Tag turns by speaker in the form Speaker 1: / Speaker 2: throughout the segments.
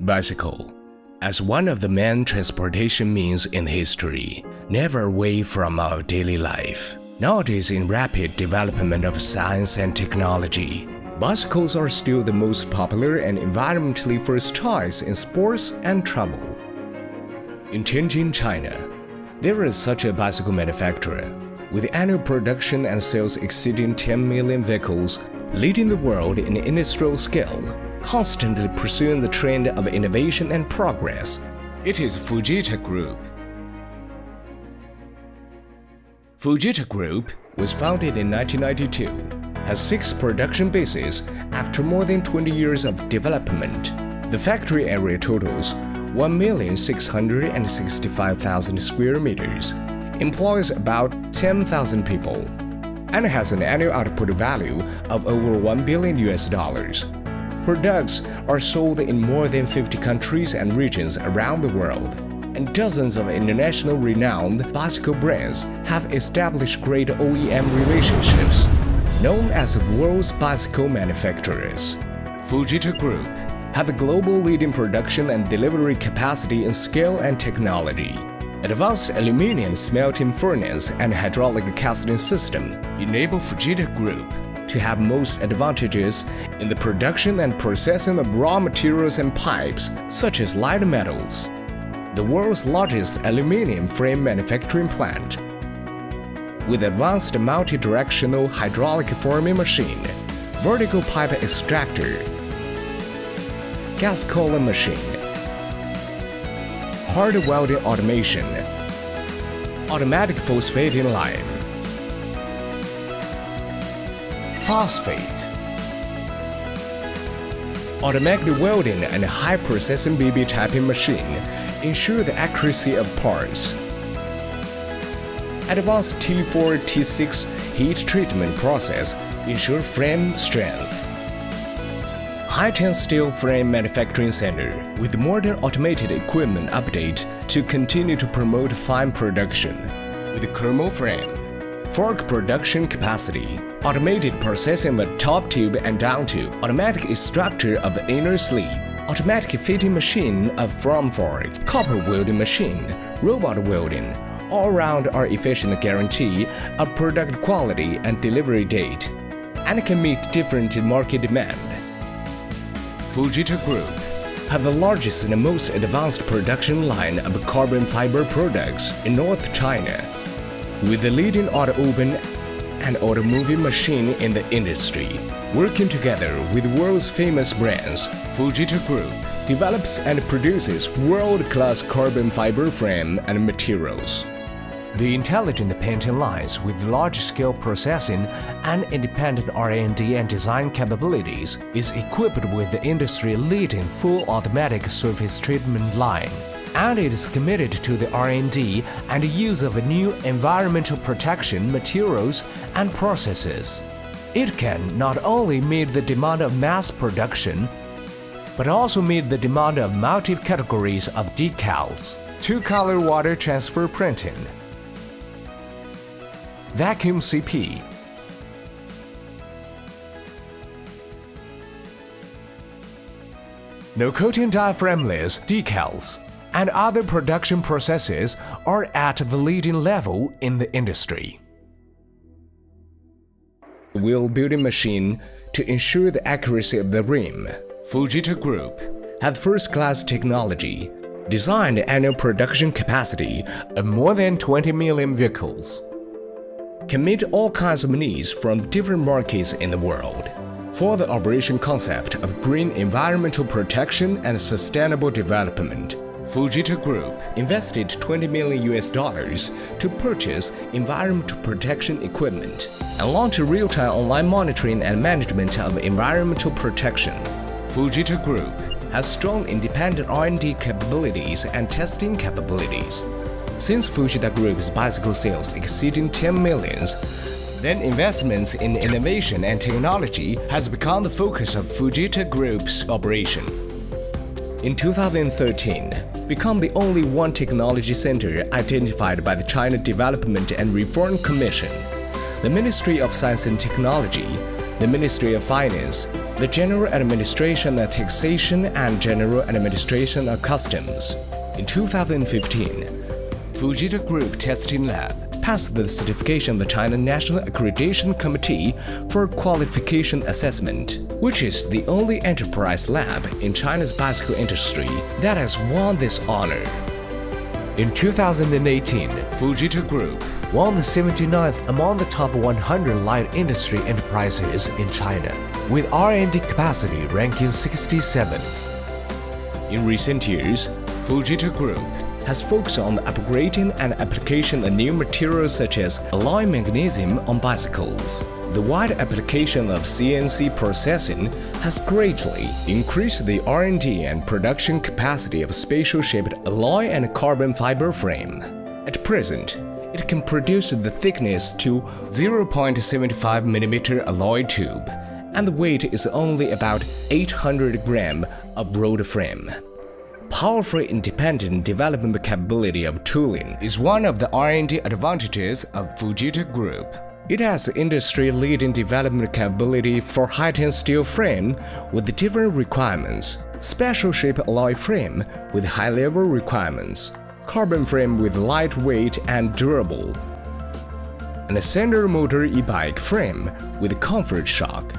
Speaker 1: Bicycle. As one of the main transportation means in history, never away from our daily life. Nowadays, in rapid development of science and technology, bicycles are still the most popular and environmentally first choice in sports and travel. In Tianjin, China, there is such a bicycle manufacturer, with annual production and sales exceeding 10 million vehicles, leading the world in industrial scale, constantly pursuing the trend of innovation and progress. It is Fuji-ta Group. Fuji-ta Group was founded in 1992, has 6 production bases after more than 20 years of development. The factory area totals 1,665,000 square meters, employs about 10,000 people, and has an annual output value of over $1 billion. Products are sold in more than 50 countries and regions around the world, and dozens of international renowned bicycle brands have established great OEM relationships, known as the world's bicycle manufacturers. Fuji-ta Group have a global leading production and delivery capacity in scale and technology. Advanced aluminum smelting furnace and hydraulic casting system enable Fuji-ta Group to have most advantages in the production and processing of raw materials and pipes, such as light metals. The world's largest aluminum frame manufacturing plant, with advanced multi-directional hydraulic forming machine, vertical pipe extractor, gas column machine, hard welding automation, automatic phosphating line, phosphate, automatic welding and high processing BB typing machine ensure the accuracy of parts. Advanced T4, T6 heat treatment process ensure frame strength. High-10 steel frame manufacturing center with modern automated equipment update to continue to promote fine production. With chromo frame, fork production capacity, automated processing of top tube and down tube, automatic extractor of inner sleeve, automatic fitting machine of front fork, copper welding machine, robot welding, all around are efficient guarantee of product quality and delivery date, and can meet different market demand. Fuji-ta Group have the largest and most advanced production line of carbon fiber products in North China, with the leading auto oven and auto moving machine in the industry. Working together with world's famous brands, Fuji-ta Group develops and produces world-class carbon fiber frame and materials. The intelligent painting lines with large-scale processing and independent R&D and design capabilities is equipped with the industry-leading full automatic surface treatment line, and it is committed to the R&D and use of new environmental protection materials and processes. It can not only meet the demand of mass production, but also meet the demand of multi-categories of decals, two-color water transfer printing, vacuum CP, no-coating diaphragmless decals, and other production processes are at the leading level in the industry. Wheel building machine to ensure the accuracy of the rim. Fuji-ta Group have first-class technology, designed annual production capacity of more than 20 million vehicles. Can meet all kinds of needs from different markets in the world. For the operation concept of green environmental protection and sustainable development, Fuji-ta Group invested $20 million to purchase environmental protection equipment and launch a real-time online monitoring and management of environmental protection. Fuji-ta Group has strong independent R&D capabilities and testing capabilities. Since Fuji-ta Group's bicycle sales exceeding 10 millions, then investments in innovation and technology has become the focus of Fuji-ta Group's operation. In 2013, become the only one technology center identified by the China Development and Reform Commission, the Ministry of Science and Technology, the Ministry of Finance, the General Administration of Taxation and General Administration of Customs. In 2015, Fuji-ta Group Testing Lab passed the certification of the China National Accreditation Committee for Qualification Assessment, which is the only enterprise lab in China's bicycle industry that has won this honor. In 2018, Fuji-ta Group won the 79th among the top 100 light industry enterprises in China, with R&D capacity ranking 67th. In recent years, Fuji-ta Group has focused on the upgrading and application of new materials such as alloy magnesium on bicycles. The wide application of CNC processing has greatly increased the R&D and production capacity of spatial-shaped alloy and carbon fiber frame. At present, it can produce the thickness to 0.75 mm alloy tube, and the weight is only about 800 grams of road frame. Powerful independent development capability of tooling is one of the R&D advantages of Fuji-ta Group. It has industry-leading development capability for high-tension steel frame with different requirements, special-shape alloy frame with high-level requirements, carbon frame with lightweight and durable, and a center motor e-bike frame with comfort shock.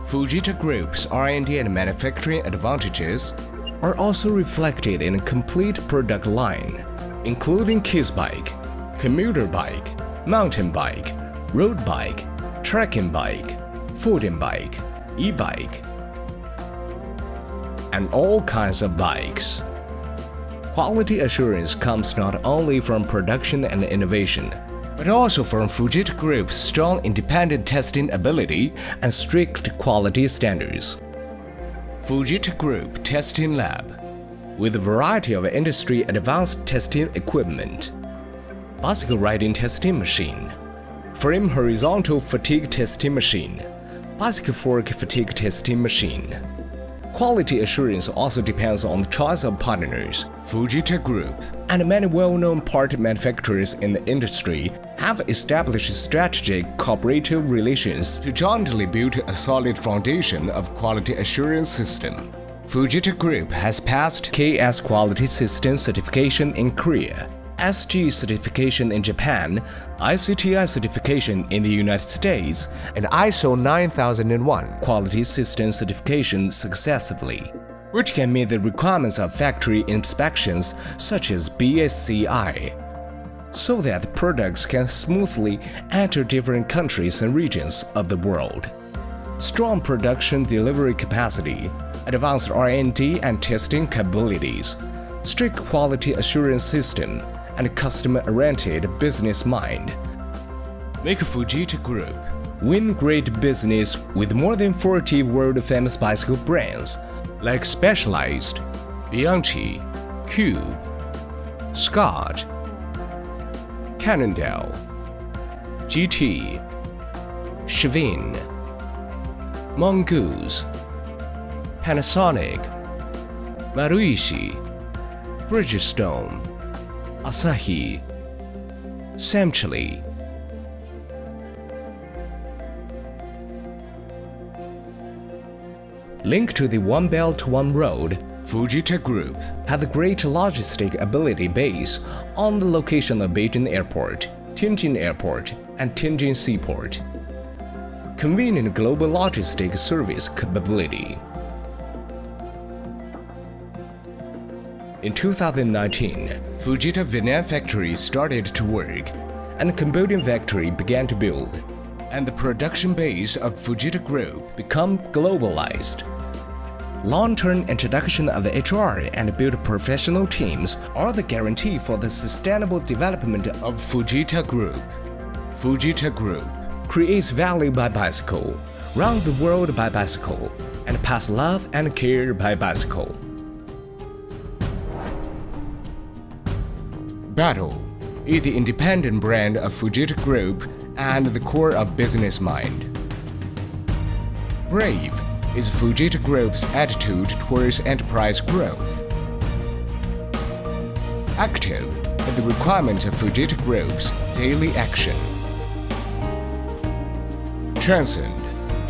Speaker 1: Fuji-ta Group's R&D and manufacturing advantages are also reflected in a complete product line, including kids bike, commuter bike, mountain bike, road bike, trekking bike, footing bike, e-bike, and all kinds of bikes. Quality assurance comes not only from production and innovation, but also from Fuji-ta Group's strong independent testing ability and strict quality standards. Fuji-ta Group Testing Lab, with a variety of industry-advanced testing equipment, bicycle riding testing machine, frame horizontal fatigue testing machine, bicycle fork fatigue testing machine. Quality assurance also depends on the choice of partners. Fuji-ta Group and many well-known part manufacturers in the industry have established strategic cooperative relations to jointly build a solid foundation of quality assurance system. Fuji-ta Group has passed KS Quality System certification in Korea, SG certification in Japan, ICTI certification in the United States, and ISO 9001 quality system certification successively, which can meet the requirements of factory inspections such as BSCI, so that products can smoothly enter different countries and regions of the world. Strong production delivery capacity, advanced R&D and testing capabilities, strict quality assurance system, and customer-oriented business mind make Fuji-ta Group win great business with more than 40 world-famous bicycle brands like Specialized, Bianchi, Cube, Scott, Cannondale, GT, Schwinn, Mongoose, Panasonic, Maruishi, Bridgestone, Asahi, Samcheli. Linked to the One Belt One Road, Fuji-ta Group had the great logistic ability base on the location of Beijing Airport, Tianjin Airport, and Tianjin Seaport. Convenient global logistic service capability. In 2019, Fuji-ta Vietnam factory started to work, and the computing factory began to build, and the production base of Fuji-ta Group become globalized. Long-term introduction of the HR and build professional teams are the guarantee for the sustainable development of Fuji-ta Group. Fuji-ta Group creates value by bicycle, round the world by bicycle, and pass love and care by bicycle. Battle is the independent brand of Fuji-ta Group and the core of business mind. Brave is Fuji-ta Group's attitude towards enterprise growth. Active is the requirement of Fuji-ta Group's daily action. Transcend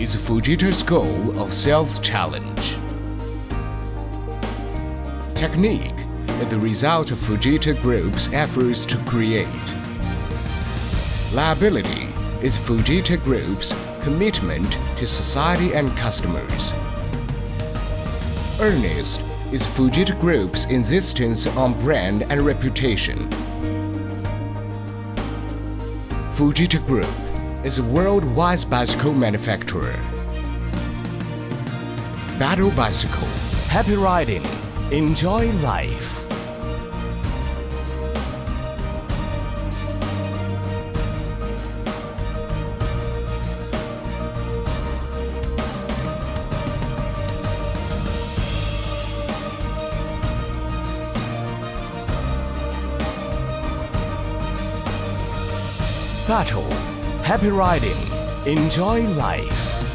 Speaker 1: is Fuji-ta's goal of self-challenge. Technique is the result of Fuji-ta Group's efforts to create. Liability is Fuji-ta Group's commitment to society and customers. Earnest is Fuji-ta Group's insistence on brand and reputation. Fuji-ta Group is a worldwide bicycle manufacturer. Battle Bicycle. Happy riding. Enjoy life. Battle. Happy riding. Enjoy life.